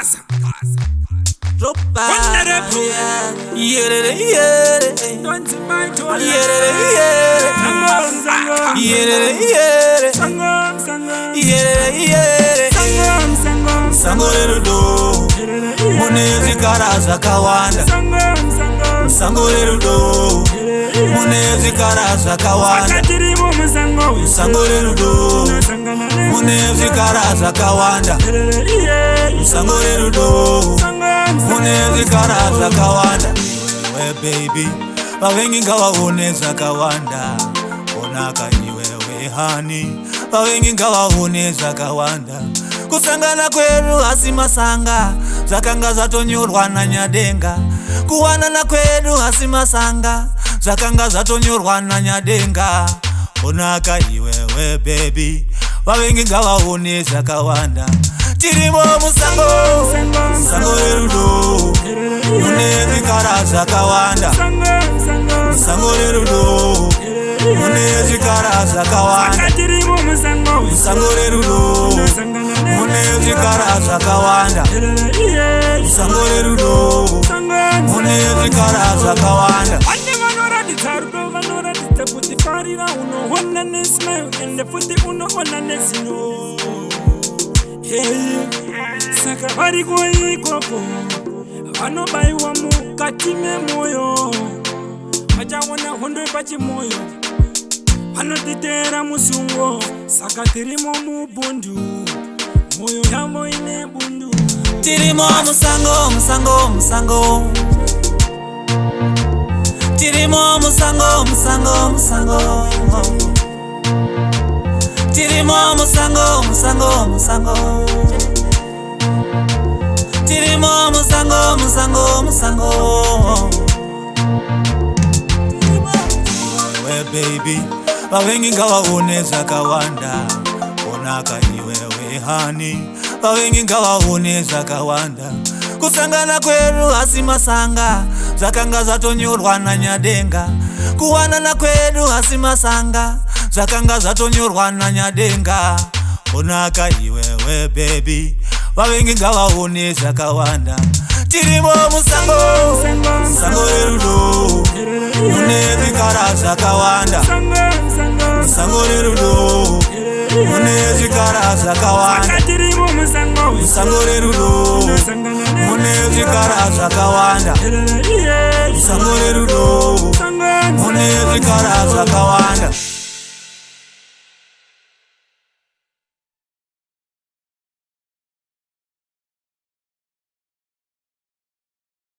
Gaza. Ropa. Sangorerudo munezi karaza kawanda. Sangorerudo munezi karaza kawanda. Sangorerudo munezi karaza kawanda. Sangorerudo munezi karaza kawanda. We baby bawengi ngawaoneza kawanda. Onaka iwewe hani bawengi ngawaoneza kawanda. Kusangana kwedu asimasanga zakanga zatonyorwa na nyadenga. Kuwanana kwedu asimasanga zakanga zatonyorwa na nyadenga. Onaka iwewe baby bawengi ngawaoneza kawanda. Tirimo musango Sangorerudo munezi karaza kawanda. Sangorerudo munezi karaza kawanda. Sangorerudo munezi karaza kawanda. Sangorerudo munezi karaza kawanda. Saka bari koi koko Ano bai wa mu katime moyo Maja wana hondo pachi moyo Ano titera musungo Saka tirimo mu bundu Moyo yamo ine bundu Tirimo musango musango musango. Tirimo musango musango musango. Tirimo musango musango musango. Tirimo musango musango musango. We baby bawengi ngawaoneza kawanda. Onaka iwewe hani bawengi ngawaoneza kawanda. Kusangana kwedu asimasanga zakanga zatonyorwa na nyadenga. Kuwanana kwedu asimasanga zakanga zatonyorwa na nyadenga. Onaka iwewe baby bawengi ngawaoneza kawanda. Tirimo musango Sangorerudo munezi karaza kawanda. Sangorerudo munezi karaza kawanda. Sangorerudo munezi karaza kawanda. Sangorerudo munezi karaza kawanda.